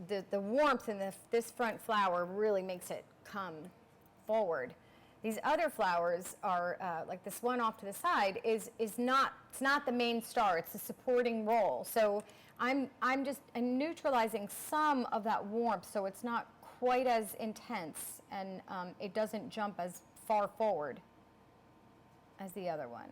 the warmth in this front flower really makes it come forward. These other flowers are, like this one off to the side, it's not the main star, it's the supporting role. So I'm neutralizing some of that warmth so it's not quite as intense, and it doesn't jump as far forward as the other one.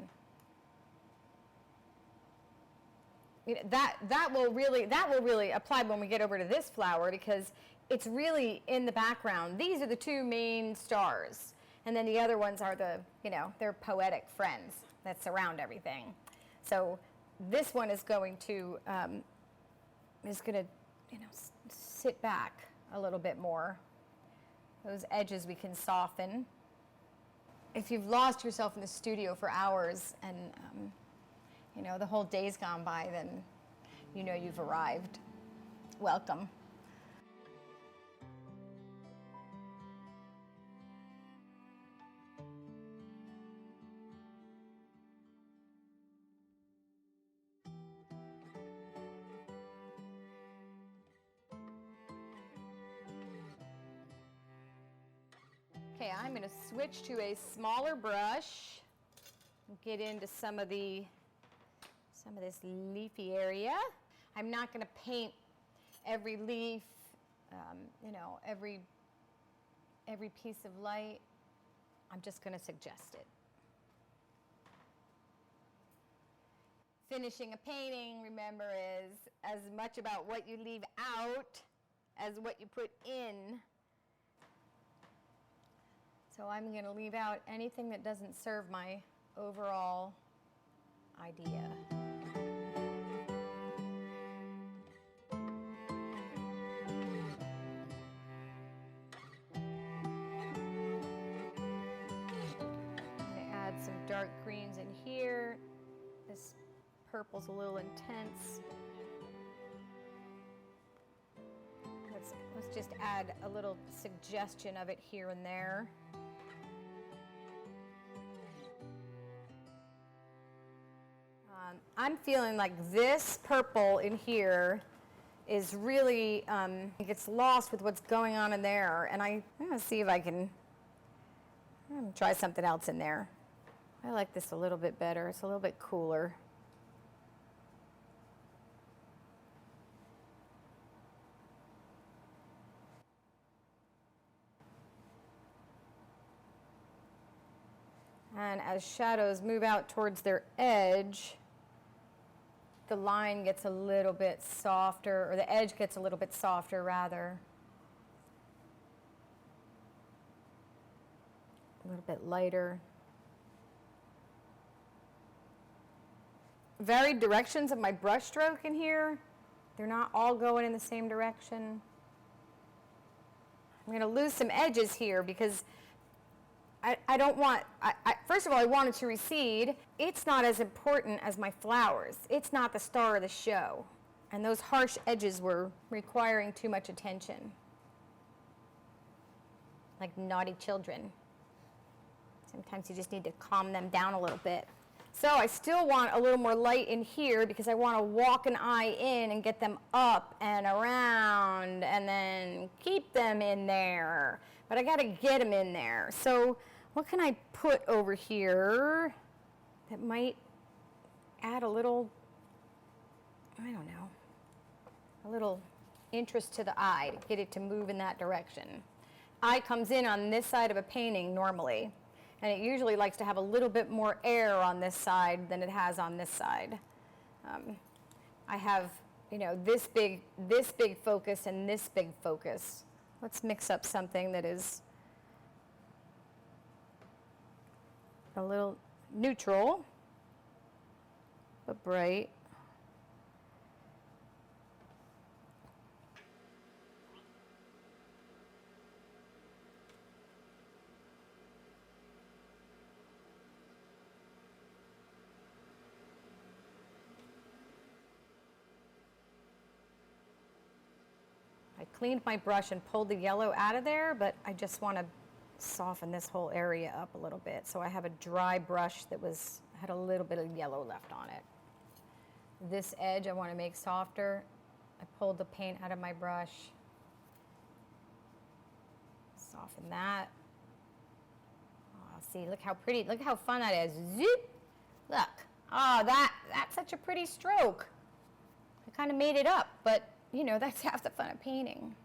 That will really apply when we get over to this flower, because it's really in the background. These are the two main stars, and then the other ones are they're poetic friends that surround everything. So this one is going to sit back a little bit more. Those edges we can soften. If you've lost yourself in the studio for hours and the whole day's gone by, then you've arrived. Welcome. Okay, I'm going to switch to a smaller brush and get into some of this leafy area. I'm not going to paint every leaf, every piece of light. I'm just going to suggest it. Finishing a painting, remember, is as much about what you leave out as what you put in. So I'm going to leave out anything that doesn't serve my overall idea. Add some dark greens in here. This purple's a little intense. Let's just add a little suggestion of it here and there. I'm feeling like this purple in here is really, gets lost with what's going on in there, and I'm going to see if I'm going to try something else in there. I like this a little bit better. It's a little bit cooler. And as shadows move out towards their edge, the line gets a little bit softer, or the edge gets a little bit softer, rather. A little bit lighter. Varied directions of my brush stroke in here. They're not all going in the same direction. I'm going to lose some edges here because I don't want, first of all, I want it to recede. It's not as important as my flowers. It's not the star of the show. And those harsh edges were requiring too much attention. Like naughty children. Sometimes you just need to calm them down a little bit. So I still want a little more light in here because I want to walk an eye in and get them up and around and then keep them in there. But I got to get them in there. So what can I put over here that might add a little, I don't know, a little interest to the eye to get it to move in that direction. Eye comes in on this side of a painting normally, and it usually likes to have a little bit more air on this side than it has on this side. I have, this big focus and this big focus. Let's mix up something that is a little neutral, but bright. I cleaned my brush and pulled the yellow out of there, but I just want to soften this whole area up a little bit. So I have a dry brush that had a little bit of yellow left on it. This edge I want to make softer, I pulled the paint out of my brush. Soften that. Oh, see, look how pretty, look how fun that is. Zoop! Look. Oh, that's such a pretty stroke. I kind of made it up, but, you know, that's half the fun of painting.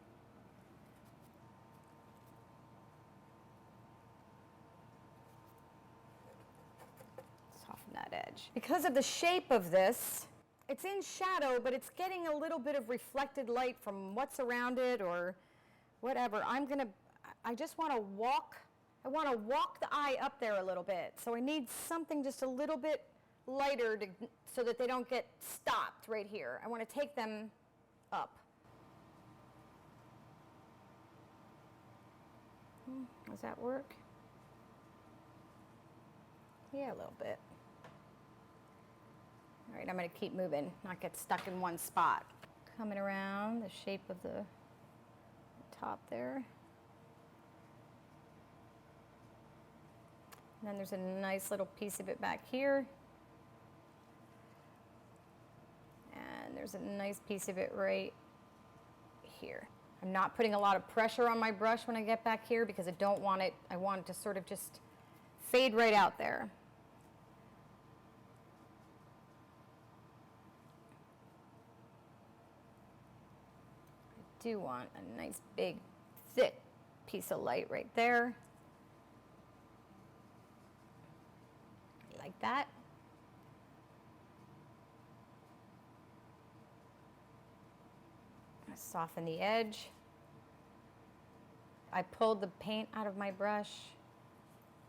Soften that edge. Because of the shape of this, it's in shadow, but it's getting a little bit of reflected light from what's around it or whatever. I just want to walk, I want to walk the eye up there a little bit. So I need something just a little bit lighter so that they don't get stopped right here. I want to take them up. Does that work? Yeah, a little bit. All right, I'm going to keep moving, not get stuck in one spot. Coming around the shape of the top there. And then there's a nice little piece of it back here. And there's a nice piece of it right here. I'm not putting a lot of pressure on my brush when I get back here because I don't want it, I want it to sort of just fade right out there. I do want a nice big thick piece of light right there. Like that. Soften the edge. I pulled the paint out of my brush,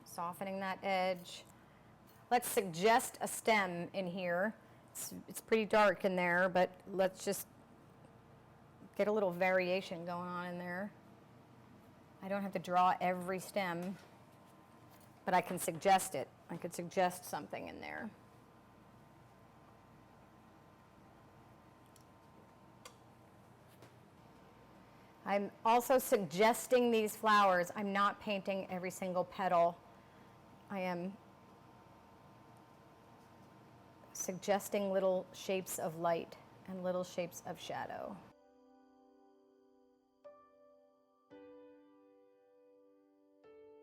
softening that edge. Let's suggest a stem in here. It's pretty dark in there, but let's just get a little variation going on in there. I don't have to draw every stem, but I can suggest it. I could suggest something in there. I'm also suggesting these flowers. I'm not painting every single petal. I am suggesting little shapes of light and little shapes of shadow.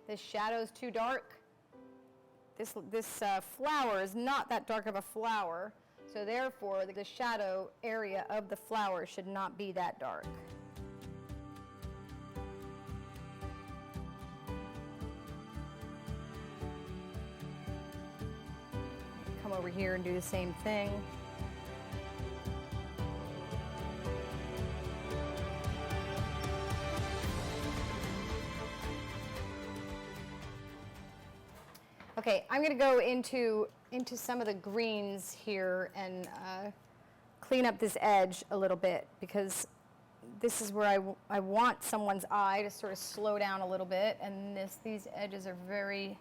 This shadow's too dark. This flower is not that dark of a flower, so therefore the shadow area of the flower should not be that dark. Come over here and do the same thing. Okay, I'm going to go into some of the greens here and clean up this edge a little bit because this is where I want someone's eye to sort of slow down a little bit, and these edges are very,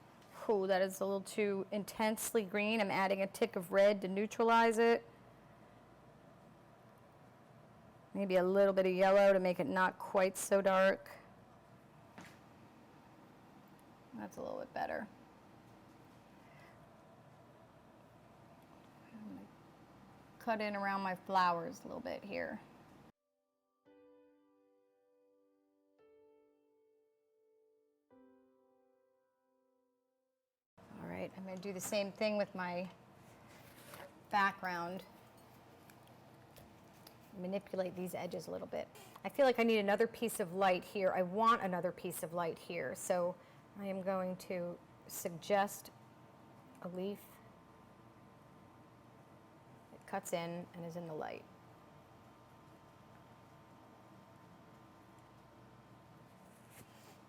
ooh, that is a little too intensely green. I'm adding a tick of red to neutralize it. Maybe a little bit of yellow to make it not quite so dark. That's a little bit better. I'm going to cut in around my flowers a little bit here. All right, I'm going to do the same thing with my background. Manipulate these edges a little bit. I feel like I need another piece of light here. I want another piece of light here. So I am going to suggest a leaf. It cuts in and is in the light.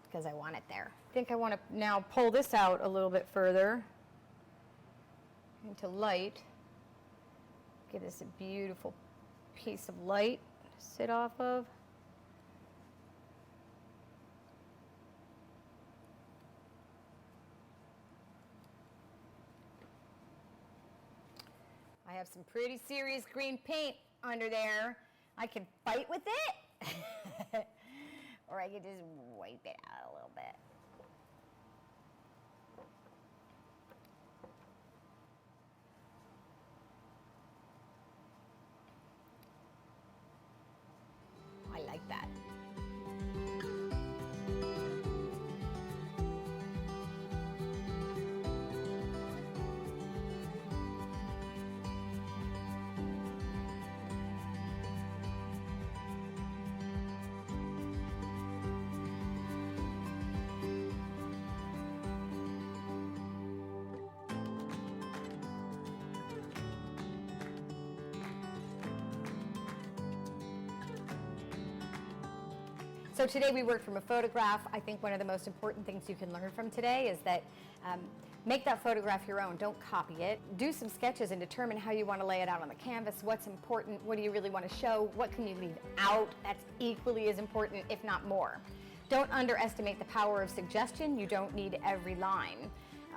Because I want it there. I think I want to now pull this out a little bit further into light. Give this a beautiful piece of light to sit off of. I have some pretty serious green paint under there. I can fight with it, or I could just wipe it out a little bit. So today we worked from a photograph. I think one of the most important things you can learn from today is that make that photograph your own. Don't copy it. Do some sketches and determine how you want to lay it out on the canvas. What's important? What do you really want to show? What can you leave out? That's equally as important, if not more. Don't underestimate the power of suggestion. You don't need every line.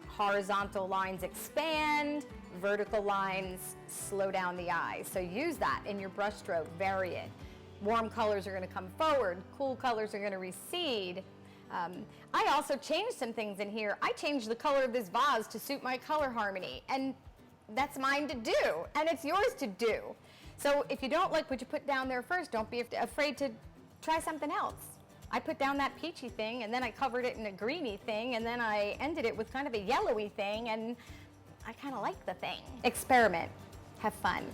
Horizontal lines expand, vertical lines slow down the eye. So use that in your brushstroke, vary it. Warm colors are going to come forward, cool colors are going to recede. I also changed some things in here. I changed the color of this vase to suit my color harmony, and that's mine to do, and it's yours to do. So if you don't like what you put down there first, don't be afraid to try something else. I put down that peachy thing, and then I covered it in a greeny thing, and then I ended it with kind of a yellowy thing, and I kind of like the thing. Experiment. Have fun.